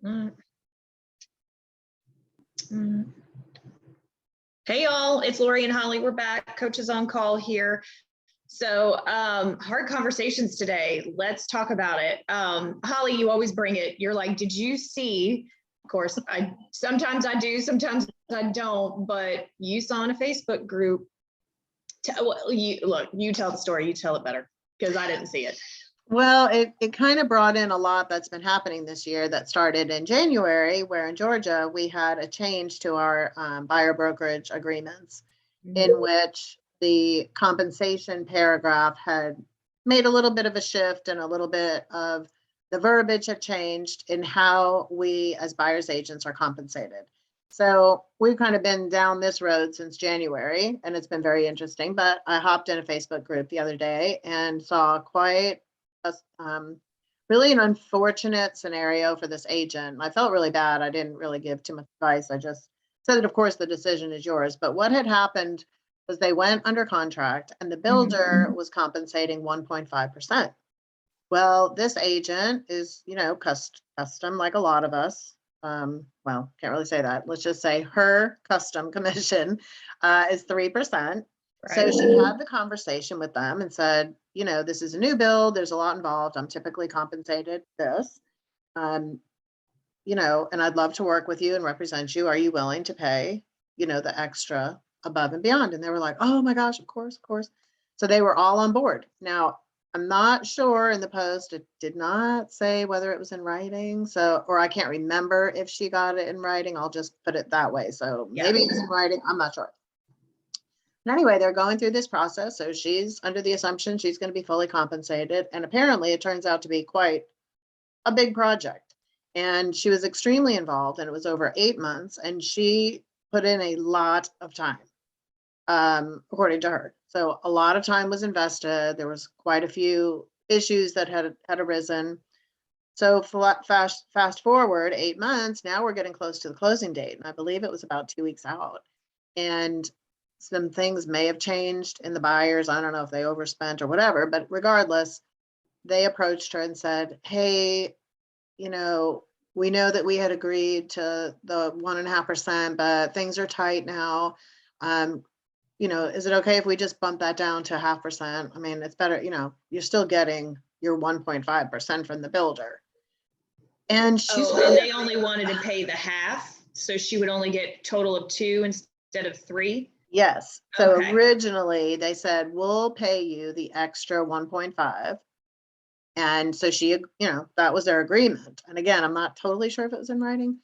Mm, mm. Hey y'all, it's Lori and Holly. We're back. Coaches on call here. So hard conversations today. Let's talk about it. Holly, you always bring it. You're like, did you see? Of course, sometimes I do, sometimes I don't, but you saw in a Facebook group. You tell the story, you tell it better because I didn't see it. Well, it kind of brought in a lot that's been happening this year that started in January, where in Georgia, we had a change to our buyer brokerage agreements in which the compensation paragraph had made a little bit of a shift and a little bit of the verbiage had changed in how we as buyers agents are compensated. So we've kind of been down this road since January, and it's been very interesting. But I hopped in a Facebook group the other day and saw quite really an unfortunate scenario for this agent. I felt really bad. I didn't really give too much advice. I just said that, of course, the decision is yours. But what had happened was they went under contract and the builder was compensating 1.5%. Well, this agent is, custom like a lot of us. Well, can't really say that. Let's just say her custom commission is 3%. So she had the conversation with them and said, this is a new build. There's a lot involved. I'm typically compensated this, and I'd love to work with you and represent you. Are you willing to pay, the extra above and beyond? And they were like, oh my gosh, of course, of course. So they were all on board. Now, I'm not sure in the post, it did not say whether it was in writing. Or I can't remember if she got it in writing. I'll just put it that way. So maybe it was in writing. I'm not sure. Anyway, they're going through this process. So she's under the assumption she's going to be fully compensated. And apparently it turns out to be quite a big project. And she was extremely involved, and it was over 8 months. And she put in a lot of time, according to her. So a lot of time was invested. There was quite a few issues that had arisen. So fast forward 8 months, now we're getting close to the closing date. And I believe it was about 2 weeks out. And some things may have changed in the buyers. I don't know if they overspent or whatever, but regardless, they approached her and said, hey, we know that we had agreed to the 1.5%, but things are tight now. Is it okay if we just bump that down to 0.5%? I mean, it's better, you're still getting your 1.5% from the builder. And and they only wanted to pay the half. So she would only get total of 2 instead of 3. Yes. So originally they said, we'll pay you the extra 1.5. And so she, that was their agreement. And again, I'm not totally sure if it was in writing.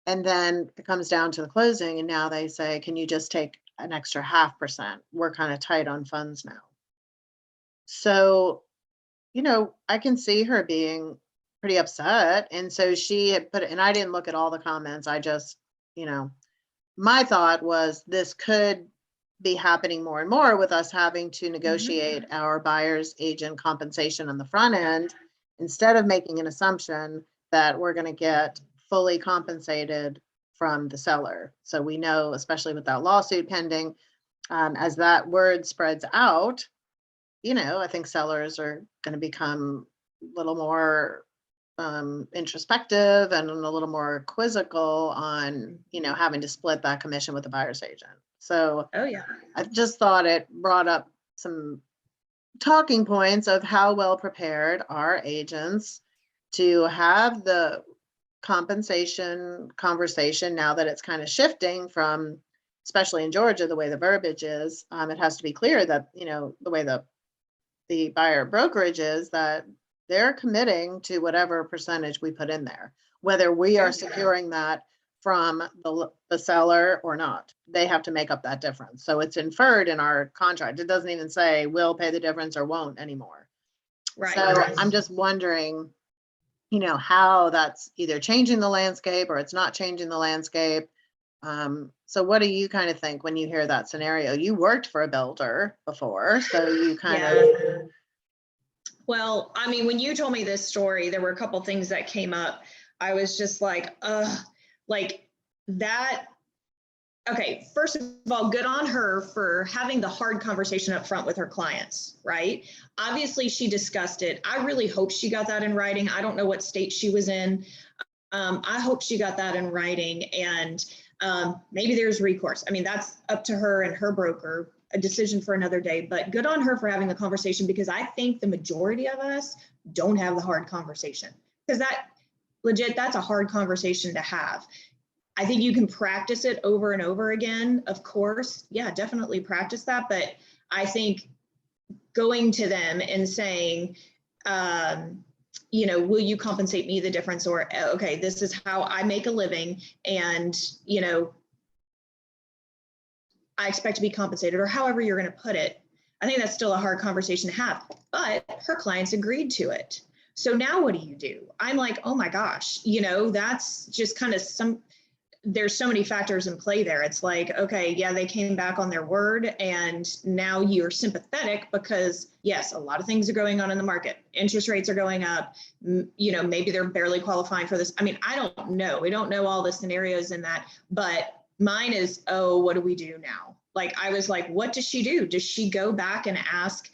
And then it comes down to the closing. And now they say, can you just take an extra 0.5%? We're kind of tight on funds now. So, I can see her being pretty upset. And so she had put it, and I didn't look at all the comments. I just, my thought was this could be happening more and more with us having to negotiate our buyer's agent compensation on the front end, instead of making an assumption that we're going to get fully compensated from the seller. So we know, especially with that lawsuit pending, as that word spreads out, I think sellers are going to become a little more introspective and a little more quizzical on, having to split that commission with the buyer's agent. So I just thought it brought up some talking points of how well prepared are agents to have the compensation conversation now that it's kind of shifting from, especially in Georgia, the way the verbiage is. It has to be clear that, the way the buyer brokerage is, that they're committing to whatever percentage we put in there, whether we are securing that from the seller or not. They have to make up that difference. So it's inferred in our contract. It doesn't even say we'll pay the difference or won't anymore. Right. So I'm just wondering, how that's either changing the landscape or it's not changing the landscape. So what do you kind of think when you hear that scenario? You worked for a builder before, so you kind of. Well, I mean, when you told me this story, there were a couple things that came up. I was just like that. Okay, first of all, good on her for having the hard conversation up front with her clients, right? Obviously, she discussed it. I really hope she got that in writing. I don't know what state she was in. I hope she got that in writing, and maybe there's recourse. I mean, that's up to her and her broker, a decision for another day, but good on her for having the conversation, because I think the majority of us don't have the hard conversation, because that's a hard conversation to have. I think you can practice it over and over again, of course. Yeah, definitely practice that. But I think going to them and saying, will you compensate me the difference? Or, okay, this is how I make a living, and, I expect to be compensated, or however you're going to put it. I think that's still a hard conversation to have, but her clients agreed to it. So now what do you do? I'm like, oh my gosh, that's just kind of there's so many factors in play there. It's like, okay, yeah, they came back on their word, and now you're sympathetic because, yes, a lot of things are going on in the market. Interest rates are going up. Maybe they're barely qualifying for this. I mean, I don't know. We don't know all the scenarios in that, but mine is, oh, what do we do now? Like, I was like, what does she do? Does she go back and ask?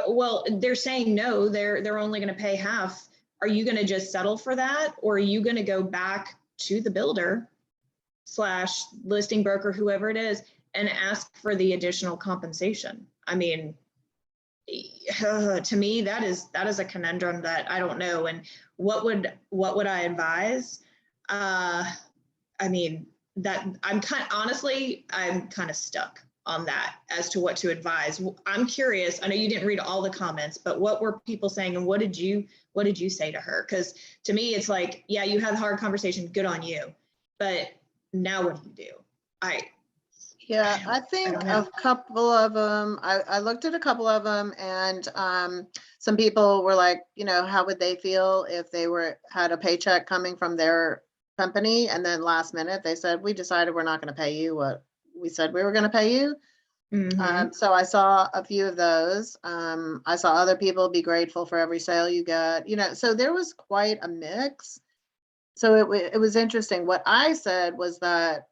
Well, they're saying no, they're only going to pay half. Are you going to just settle for that? Or are you going to go back to the builder / listing broker, whoever it is, and ask for the additional compensation? I mean, to me, that is a conundrum that I don't know. And what would I advise? I mean, that I'm kind of stuck on that as to what to advise. I'm curious. I know you didn't read all the comments, but what were people saying, and what did you say to her? Because to me, it's like, yeah, you had a hard conversation, good on you, but now what do you do? I think a couple of them, I looked at a couple of them, and some people were like, how would they feel if they had a paycheck coming from their company, and then last minute they said, we decided we're not going to pay you what we said we were going to pay you. Mm-hmm. So I saw a few of those. I saw other people be grateful for every sale you got, so there was quite a mix. So it was interesting. What I said was that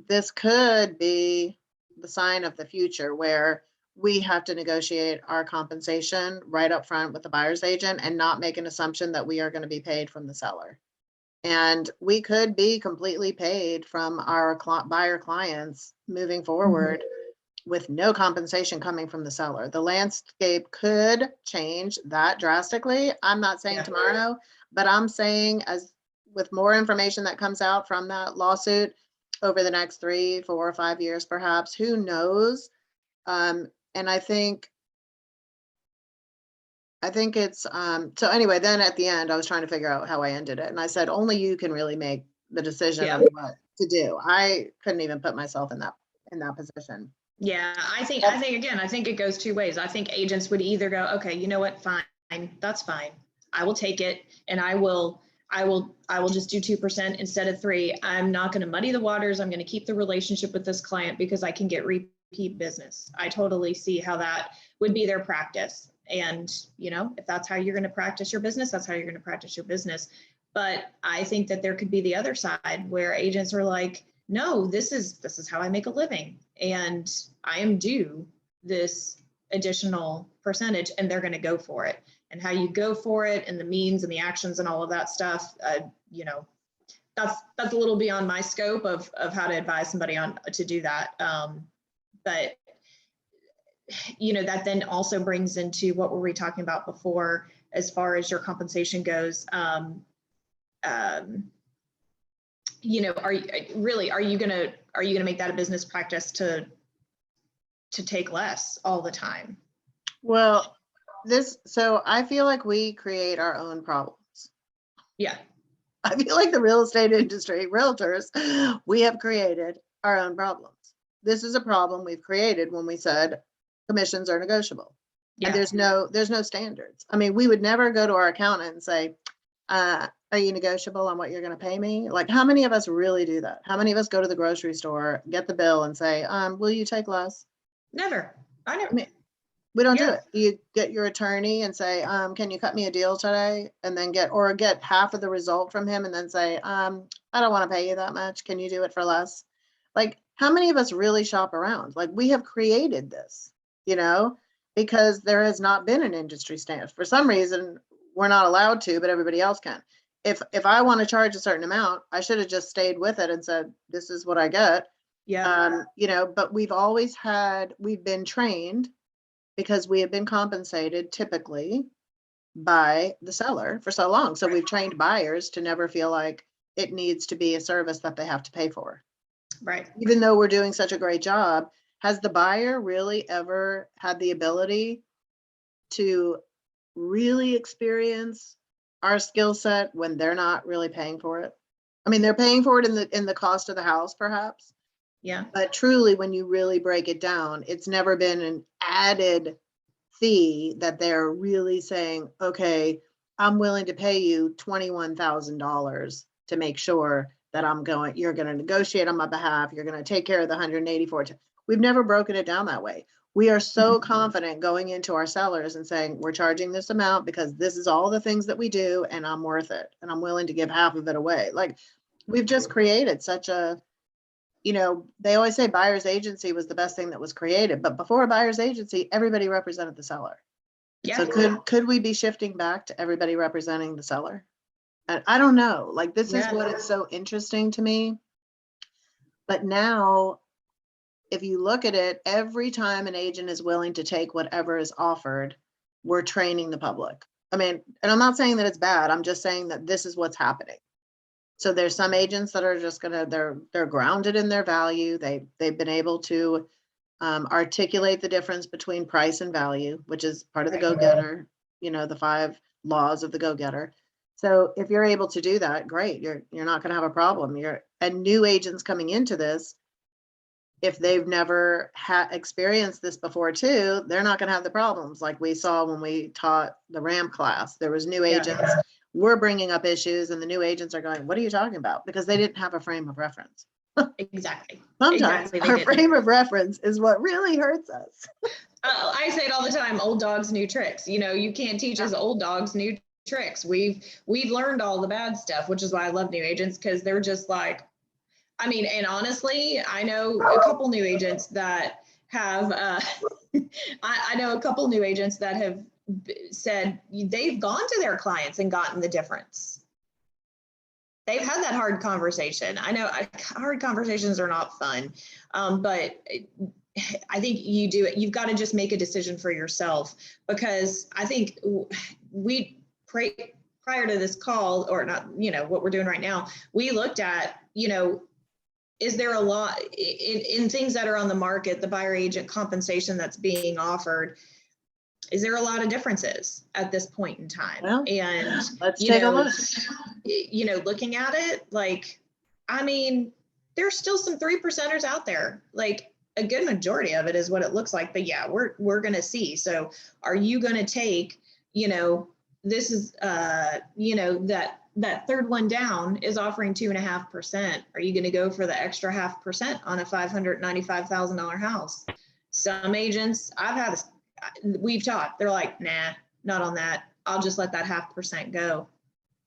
this could be the sign of the future, where we have to negotiate our compensation right up front with the buyer's agent and not make an assumption that we are going to be paid from the seller. And we could be completely paid from our buyer clients moving forward, mm-hmm. with no compensation coming from the seller. The landscape could change that drastically. I'm not saying tomorrow, but I'm saying with more information that comes out from that lawsuit over the next 3, 4, or 5 years, perhaps, who knows? And I think it's, so anyway, then at the end, I was trying to figure out how I ended it. And I said, only you can really make the decision of what to do. I couldn't even put myself in that position. Yeah, I think it goes two ways. I think agents would either go, okay, you know what, fine, that's fine. I will take it, and I will just do 2% instead of 3%. I'm not going to muddy the waters. I'm going to keep the relationship with this client because I can get repeat business. I totally see how that would be their practice. And, if that's how you're going to practice your business, that's how you're going to practice your business. But I think that there could be the other side where agents are like, no, this is how I make a living, and I am due this additional percentage, and they're going to go for it. And how you go for it, and the means and the actions and all of that stuff, that's a little beyond my scope of how to advise somebody on to do that. But that then also brings into what were we talking about before, as far as your compensation goes. Are you gonna make that a business practice to take less all the time? Well, so I feel like we create our own problems. Yeah. I feel like the real estate industry, realtors, we have created our own problems. This is a problem we've created when we said commissions are negotiable. Yeah. And there's no standards. I mean, we would never go to our accountant and say, are you negotiable on what you're going to pay me? Like, how many of us really do that? How many of us go to the grocery store, get the bill, and say, will you take less? Never. I never. I mean, we don't do it. You get your attorney and say, can you cut me a deal today? And then get half of the result from him and then say, I don't want to pay you that much. Can you do it for less? Like, how many of us really shop around? Like, we have created this, because there has not been an industry standard. For some reason, we're not allowed to, but everybody else can. if I want to charge a certain amount, I should have just stayed with it and said, this is what I get. Yeah, You know, but we've been trained because we have been compensated typically by the seller for so long. So we've trained buyers to never feel like it needs to be a service that they have to pay for. right. Even though we're doing such a great job, has the buyer really ever had the ability to really experience our skill set when they're not really paying for it? I mean, they're paying for it in the cost of the house, perhaps, Yeah, but truly, when you really break it down, it's never been an added fee that they're really saying, okay, I'm willing to pay you $21,000 to make sure that you're going to negotiate on my behalf. You're going to take care of the 184. We've never broken it down that way. We are so confident going into our sellers and saying, we're charging this amount because this is all the things that we do and I'm worth it. And I'm willing to give half of it away. Like, we've just created such a, you know, they always say buyer's agency was the best thing that was created, but before a buyer's agency, everybody represented the seller. So yeah, could we be shifting back to everybody representing the seller? And I don't know, like, this is Yeah. what is so interesting to me. But now, if you look at it, every time an agent is willing to take whatever is offered, we're training the public. I mean, and I'm not saying that it's bad. I'm just saying that this is what's happening. So there's some agents that are just they're grounded in their value. They've been able to articulate the difference between price and value, which is part of the go-getter, you know, the 5 laws of the go-getter. So if you're able to do that, great. You're not going to have a problem. And new agents coming into this, if they've never experienced this before too, they're not going to have the problems like we saw when we taught the RAM class. There was new Yeah. agents. We're bringing up issues and the new agents are going, what are you talking about? Because they didn't have a frame of reference. Exactly. Sometimes Exactly, they our didn't. frame of reference is what really hurts us. I say it all the time, old dogs, new tricks. You know, you can't teach us old dogs new tricks. We've learned all the bad stuff, which is why I love new agents, because they're just like, I mean, and honestly, I know a couple new agents that have I know a couple new agents that have said they've gone to their clients and gotten the difference. They've had that hard conversation. I know hard conversations are not fun, but I think you do it. You've got to just make a decision for yourself, because I think prior to this call, or not, you know, what we're doing right now, we looked at, you know, is there a lot in things that are on the market, the buyer agent compensation that's being offered? Is there a lot of differences at this point in time? Well, and let's you take a know, look. you know, looking at it, like, I mean, there's still some 3%ers out there. Like, a good majority of it is what it looks like. But yeah, we're going to see. So are you going to take, you know, this is, you know, that third one down is offering 2.5%. Are you going to go for the extra 0.5% on a $595,000 house? Some agents we've taught, they're like, nah, not on that. I'll just let that 0.5% go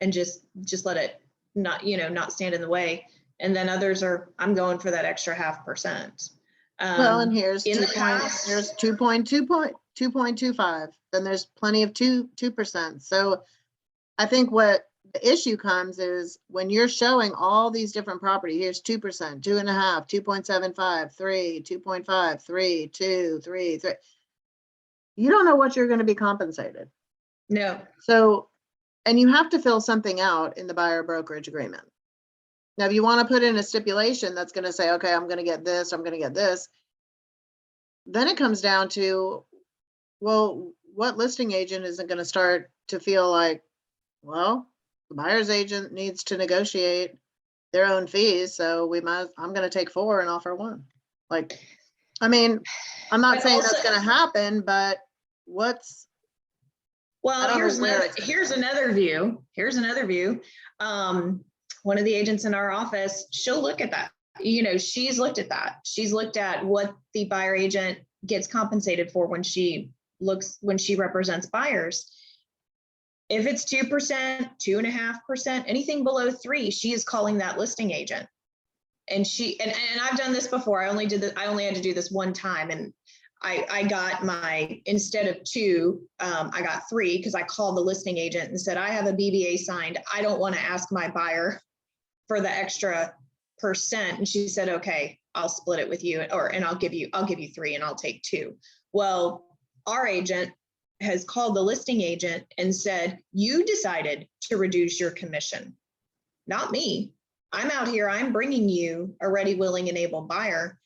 and just let it not, you know, not stand in the way. And then others are, I'm going for that extra 0.5%. Well, and here's in 2 the past, here's 2.25. Then there's plenty of 2%. So I think what the issue comes is when you're showing all these different property, here's 2%, 2.5, 2.75, 3, 2.5, 3, 2, 3, 3. You don't know what you're going to be compensated. no. So, and you have to fill something out in the buyer brokerage agreement. Now, if you want to put in a stipulation that's going to say, okay, I'm going to get this, I'm going to get this, then it comes down to, well, what listing agent isn't going to start to feel like, well, the buyer's agent needs to negotiate their own fees, so I'm going to take 4 and offer 1. Like, I mean, I'm not saying that's going to happen, but well, here's another view. One of the agents in our office, she'll look at that. You know, she's looked at that. She's looked at what the buyer agent gets compensated for when she represents buyers. If it's 2%, 2.5%, anything below 3, she is calling that listing agent. And and I've done this before. I only had to do this one time, and I got instead of 2, I got 3 because I called the listing agent and said, I have a BBA signed. I don't want to ask my buyer for the extra percent. And she said, okay, I'll split it with you, and I'll give you 3 and I'll take 2. Well, our agent has called the listing agent and said, you decided to reduce your commission, not me. I'm out here, I'm bringing you a ready, willing, and able buyer.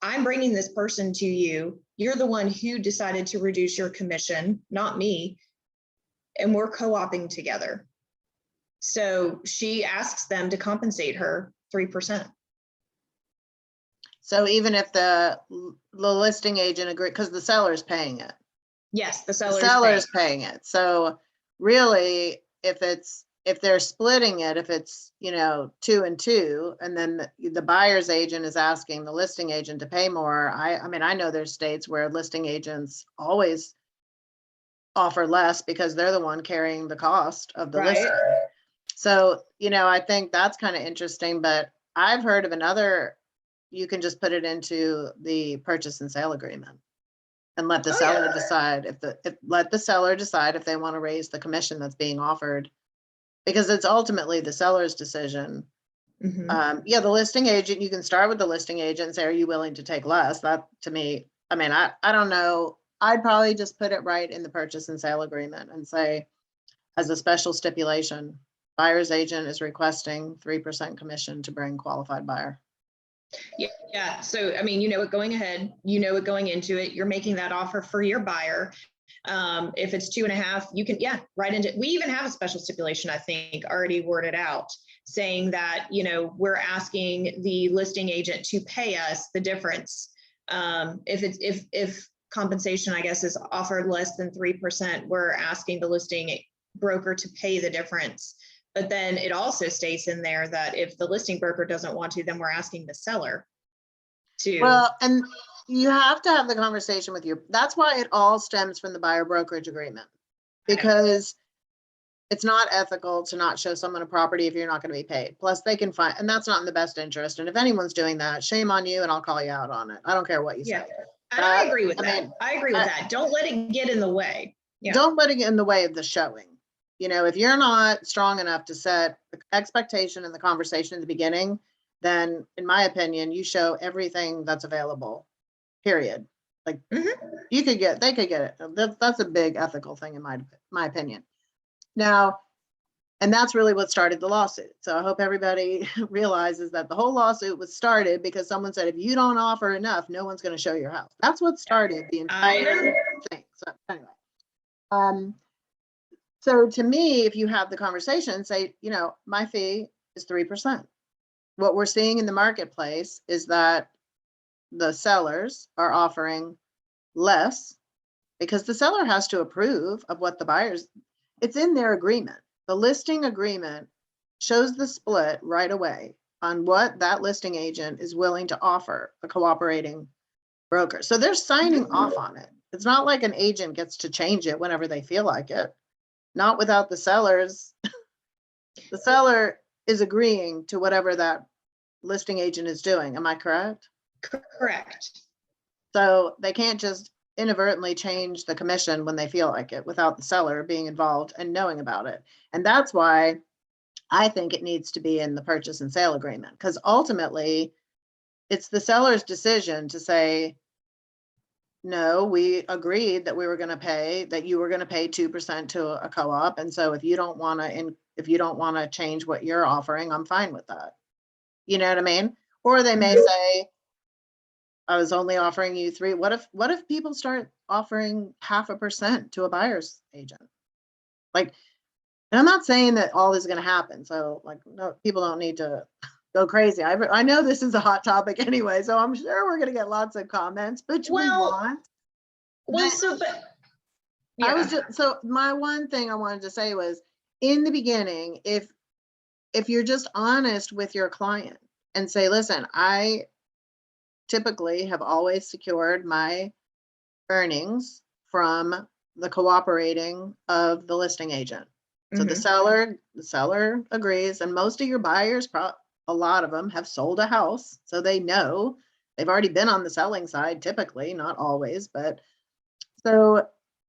I'm bringing this person to you. You're the one who decided to reduce your commission, not me. And we're co-oping together. So she asks them to compensate her 3%. So even if the listing agent agree, because the seller's paying it. Yes, the The seller's seller's paying it. So really, if they're splitting it, if it's, 2 and 2, and then the buyer's agent is asking the listing agent to pay more, I mean, I know there's states where listing agents always offer less because they're the one carrying the cost of the listing. So, I think that's kind of interesting, but I've heard of another, you can just put it into the purchase and sale agreement and let the seller decide let the seller decide if they want to raise the commission that's being offered, because it's ultimately the seller's decision. The listing agent, you can start with the listing agent and say, are you willing to take less? That, to me, I mean, I don't know. I'd probably just put it right in the purchase and sale agreement and say, as a special stipulation, buyer's agent is requesting 3% commission to bring qualified buyer. Yeah. So, I mean, it going ahead, it going into it, you're making that offer for your buyer. If it's 2.5, you can, right into, we even have a special stipulation, I think, already worded out, saying that, we're asking the listing agent to pay us the difference. If compensation, I guess, is offered less than 3%, we're asking the listing broker to pay the difference. But then it also states in there that if the listing broker doesn't want to, then we're asking the seller to. Well, and you have to have the conversation with that's why it all stems from the buyer brokerage agreement, because it's not ethical to not show someone a property if you're not going to be paid. Plus they can find, and that's not in the best interest. And if anyone's doing that, shame on you, and I'll call you out on it. I don't care what you say. And I agree with that. I agree with that. Don't let it get in the way. Don't let it get in the way of the showing. If you're not strong enough to set the expectation in the conversation at the beginning, then in my opinion, you show everything that's available, period. Like they could get it. That's a big ethical thing in my opinion. Now, and that's really what started the lawsuit. So I hope everybody realizes that the whole lawsuit was started because someone said, if you don't offer enough, no one's going to show your house. That's what started the entire thing. So anyway, so to me, if you have the conversation, say, my fee is 3%. What we're seeing in the marketplace is that the sellers are offering less because the seller has to approve of what the buyers, it's in their agreement. The listing agreement shows the split right away on what that listing agent is willing to offer a cooperating broker. So they're signing off on it. It's not like an agent gets to change it whenever they feel like it. Not without the sellers. The seller is agreeing to whatever that listing agent is doing. Am I correct? Correct. So they can't just inadvertently change the commission when they feel like it without the seller being involved and knowing about it. And that's why I think it needs to be in the purchase and sale agreement, because ultimately it's the seller's decision to say, no, we agreed that we were going to pay, that you were going to pay 2% to a co-op. And so if you don't want to change what you're offering, I'm fine with that. You know what I mean? Or they may say, I was only offering you 3. What if people start offering 0.5% to a buyer's agent? Like, and I'm not saying that all is going to happen. So no, people don't need to go crazy. I know this is a hot topic anyway, so I'm sure we're going to get lots of comments, which we want. So my one thing I wanted to say was, in the beginning, if you're just honest with your client and say, listen, I typically have always secured my earnings from the cooperating of the listing agent. So the seller agrees, and most of your buyers, a lot of them have sold a house, so they know They've already been on the selling side, typically, not always, but so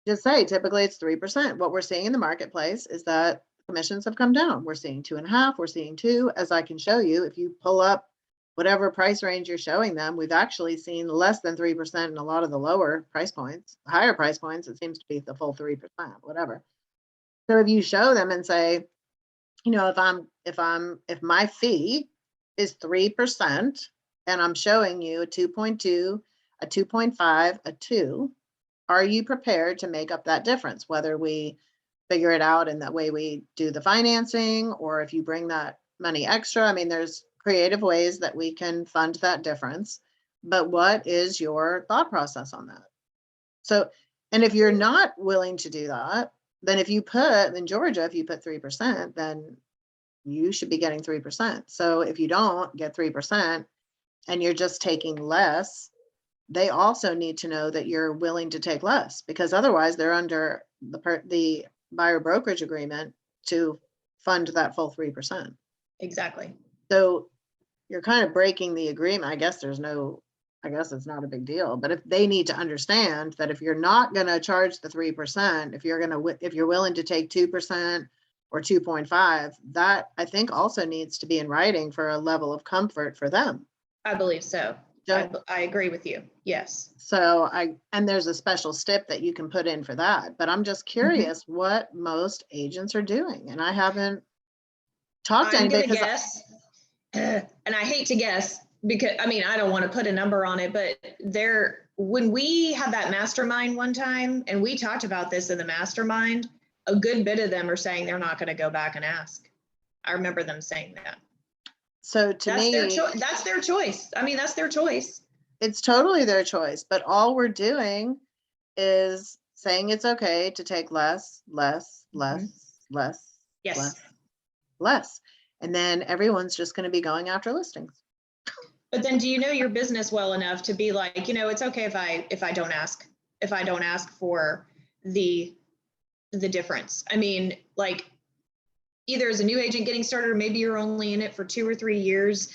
just say typically it's 3%. What we're seeing in the marketplace is that commissions have come down. We're seeing 2.5, we're seeing 2, as I can show you. If you pull up whatever price range you're showing them, we've actually seen less than 3% in a lot of the lower price points. Higher price points, it seems to be the full 3%, whatever. So if you show them and say, you know, if my fee is 3% and I'm showing you a 2.2, a 2.5, a 2, are you prepared to make up that difference? Whether we figure it out in that way we do the financing, or if you bring that money extra, I mean, there's creative ways that we can fund that difference. But what is your thought process on that? So, and if you're not willing to do that, then if you put in Georgia, if you put 3%, then you should be getting 3%. So if you don't get 3% and you're just taking less, they also need to know that you're willing to take less, because otherwise they're under the buyer brokerage agreement to fund that full 3%. Exactly. So you're kind of breaking the agreement. I guess it's not a big deal, but if they need to understand that if you're not going to charge the 3%, if you're willing to take 2% or 2.5, that I think also needs to be in writing for a level of comfort for them. I believe so. I agree with you. Yes. So and there's a special stip that you can put in for that, but I'm just curious what most agents are doing. And I haven't talked to anybody. I'm gonna guess, and I hate to guess because I mean, I don't want to put a number on it, but when we had that mastermind one time and we talked about this in the mastermind, a good bit of them are saying they're not going to go back and ask. I remember them saying that. So that's their choice. I mean, that's their choice. It's totally their choice, but all we're doing is saying it's okay to take less. Yes. Less. And then everyone's just going to be going after listings. But then do you know your business well enough to be like, you know, it's okay if I don't ask for the difference. I mean, like, either as a new agent getting started, or maybe you're only in it for 2 or 3 years.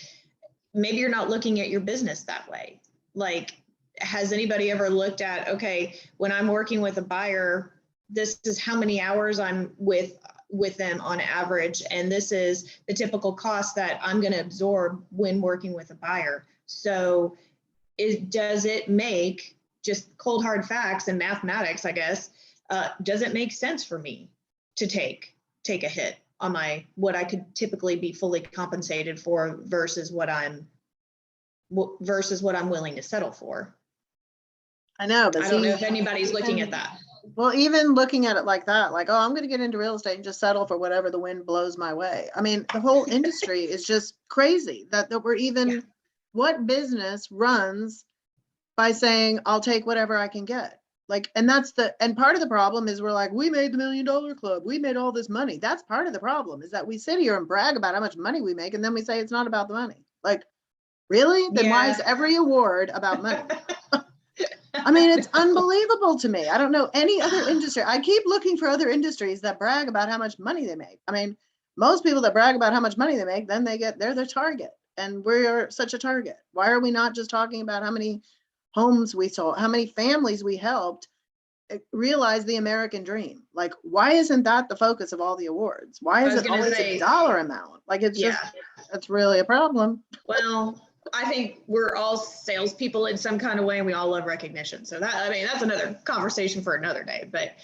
Maybe you're not looking at your business that way. Like, has anybody ever looked at, okay, when I'm working with a buyer, this is how many hours I'm with them on average, and this is the typical cost that I'm going to absorb when working with a buyer. So does it make, just cold hard facts and mathematics, I guess, does it make sense for me to take a hit on what I could typically be fully compensated for versus what I'm willing to settle for? I know, but I don't know if anybody's looking at that. Well, even looking at it like that, like, oh, I'm going to get into real estate and just settle for whatever the wind blows my way. I mean, the whole industry is just crazy that we're even, what business runs by saying, I'll take whatever I can get? Like, and part of the problem is we're like, we made the $1 Million Club. We made all this money. That's part of the problem, is that we sit here and brag about how much money we make. And then we say, it's not about the money. Like, really? Then why is every award about money? I mean, it's unbelievable to me. I don't know any other industry. I keep looking for other industries that brag about how much money they make. I mean, most people that brag about how much money they make, then they're the target. And we're such a target. Why are we not just talking about how many homes we sold, how many families we helped realize the American dream? Like, why isn't that the focus of all the awards? Why is it always a dollar amount? Like, it's just, that's really a problem. Well, I think we're all salespeople in some kind of way, and we all love recognition. So that's another conversation for another day. But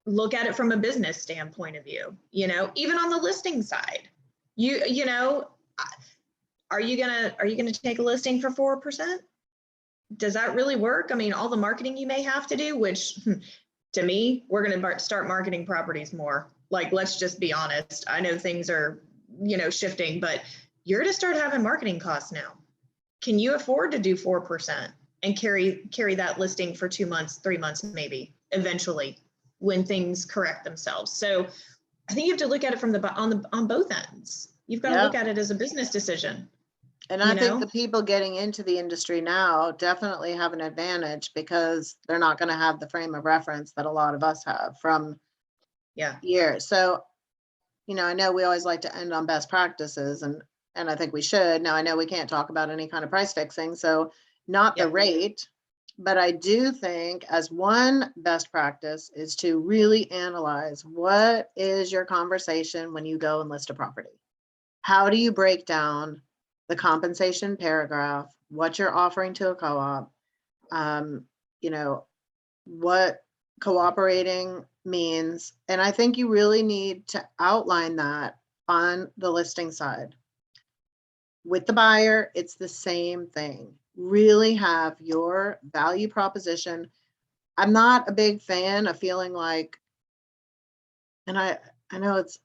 look at it from a business standpoint of view, even on the listing side, are you gonna take a listing for 4%? Does that really work? I mean, all the marketing you may have to do, which to me, we're gonna start marketing properties more. Like, let's just be honest. I know things are, shifting, but you're to start having marketing costs now. Can you afford to do 4% and carry that listing for 2 months, 3 months, maybe eventually when things correct themselves? So I think you have to look at it from on both ends. You've got to look at it as a business decision. And I think the people getting into the industry now definitely have an advantage, because they're not going to have the frame of reference that a lot of us have from years. So, I know we always like to end on best practices, and and I think we should. Now, I know we can't talk about any kind of price fixing, so not the Yeah. rate, but I do think as one best practice is to really analyze what is your conversation when you go and list a property. How do you break down the compensation paragraph, what you're offering to a co-op, you know, what cooperating means. And I think you really need to outline that on the listing side. With the buyer, it's the same thing. Really have your value proposition. I'm not a big fan of feeling like, and I know it's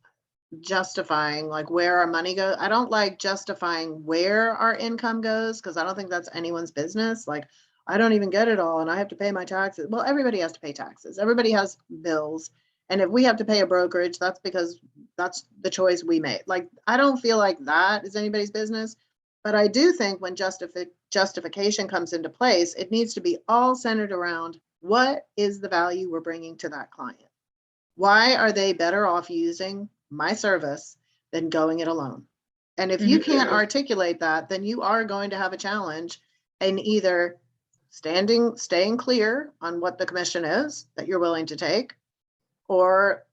justifying like where our money goes. I don't like justifying where our income goes because I don't think that's anyone's business. Like, I don't even get it all and I have to pay my taxes. Well, everybody has to pay taxes. Everybody has bills. And if we have to pay a brokerage, that's because that's the choice we made. Like, I don't feel like that is anybody's business. But I do think when justification comes into place, it needs to be all centered around what is the value we're bringing to that client? Why are they better off using my service than going it alone? And if you can't articulate that, then you are going to have a challenge in either staying clear on what the commission is that you're willing to take, or,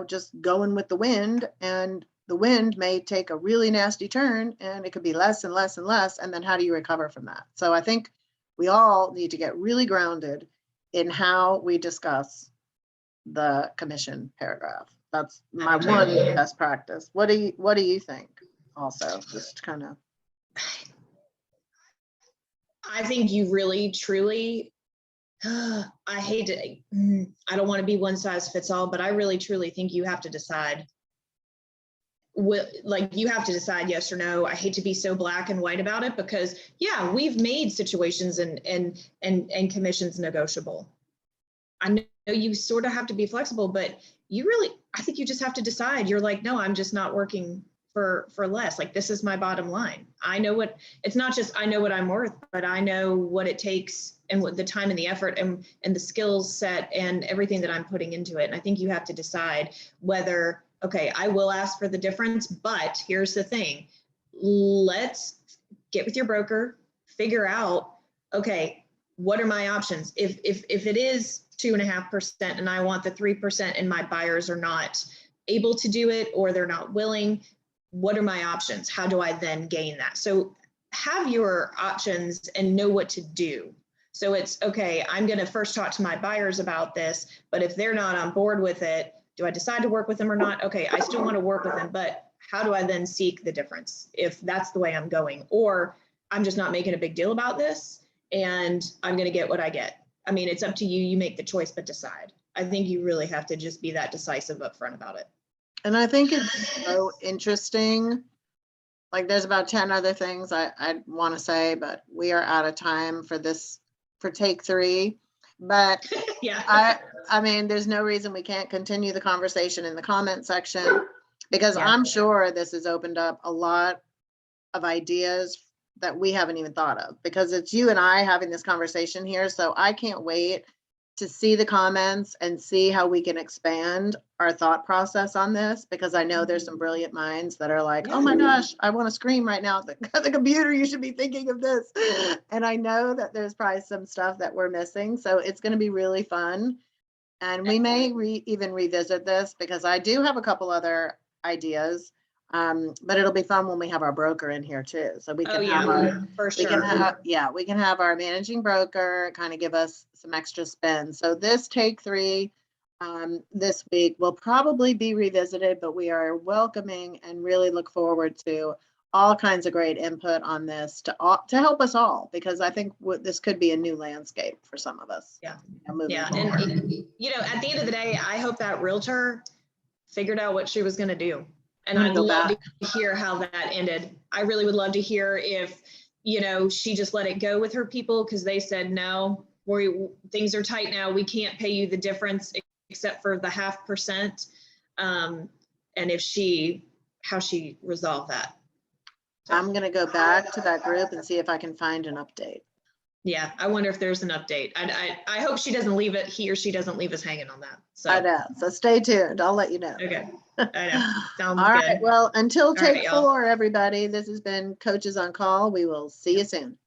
just going with the wind, and the wind may take a really nasty turn and it could be less and less and less. And then how do you recover from that? So I think we all need to get really grounded in how we discuss the commission paragraph. That's my one best practice. What do you think? Also, just kind of. I think you really, truly, I hate to, I don't want to be one size fits all, but I really, truly think you have to decide. You have to decide yes or no. I hate to be so black and white about it because, yeah, we've made situations and commissions negotiable. I know you sort of have to be flexible, but I think you just have to decide. You're like, no, I'm just not working for less. Like, this is my bottom line. It's not just I know what I'm worth, but I know what it takes and what the time and the effort and the skills set and everything that I'm putting into it. And I think you have to decide whether, okay, I will ask for the difference, but here's the thing. Let's get with your broker, figure out, okay, what are my options? If it is 2.5% and I want the 3% and my buyers are not able to do it or they're not willing, what are my options? How do I then gain that? So have your options and know what to do. So it's, okay, I'm going to first talk to my buyers about this, but if they're not on board with it, do I decide to work with them or not? Okay, I still want to work with them, but how do I then seek the difference if that's the way I'm going? Or I'm just not making a big deal about this and I'm going to get what I get. I mean, it's up to you. You make the choice, but decide. I think you really have to just be that decisive upfront about it. And I think it's so interesting. Like, there's about 10 other things I want to say, but we are out of time for take 3. But yeah, I mean, there's no reason we can't continue the conversation in the comment section, because Yeah. I'm sure this has opened up a lot of ideas that we haven't even thought of, because it's you and I having this conversation here. So I can't wait to see the comments and see how we can expand our thought process on this, because I know there's some brilliant minds that are like, oh my gosh, I want to scream right now at the computer, you should be thinking of this. And I know that there's probably some stuff that we're missing. So it's going to be really fun. And we may even revisit this, because I do have a couple other ideas. But it'll be fun when we have our broker in here too. So we can we can have our managing broker kind of give us some extra spin. So this take 3 this week will probably be revisited, but we are welcoming and really look forward to all kinds of great input on this to help us all, because I think this could be a new landscape for some of us. Yeah. Forward. And at the end of the day, I hope that realtor figured out what she was going to do. And I'd love to hear how that ended. I really would love to hear if, she just let it go with her people because they said, no, things are tight now. We can't pay you the difference except for the 0.5%. And how she resolved that. So I'm going to go back to that group and see if I can find an update. Yeah, I wonder if there's an update. I hope she doesn't leave it, he or she doesn't leave us hanging on that. So, I know. So stay tuned. I'll let you know. okay. I know. Sounds All right. good. Well, until All right, take y'all. 4, everybody, this has been Coaches on Call. We will see you soon.